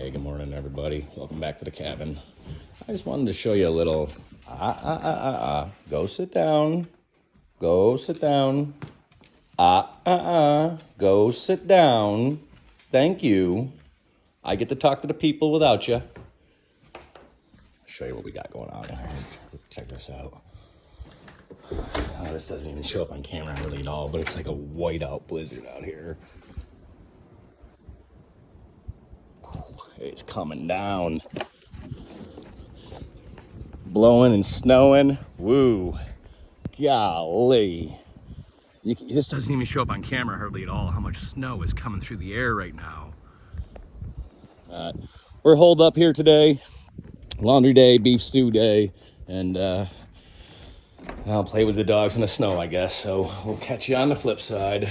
Hey, good morning, everybody. Welcome back to the cabin. I just wanted to show you a little. Go sit down. Go sit down. Go sit down. Thank you. I get to talk to the people without you. I'll show you what we got going on here. Check this out. Oh, this doesn't even show up on camera really at all, but it's like a whiteout blizzard out here. It's coming down. Blowing and snowing. Woo. Golly. This doesn't even show up on camera hardly at all how much snow is coming through the air right now. We're holed up here today. Laundry day, beef stew day, and I'll play with the dogs in the snow, I guess. So we'll catch you on the flip side.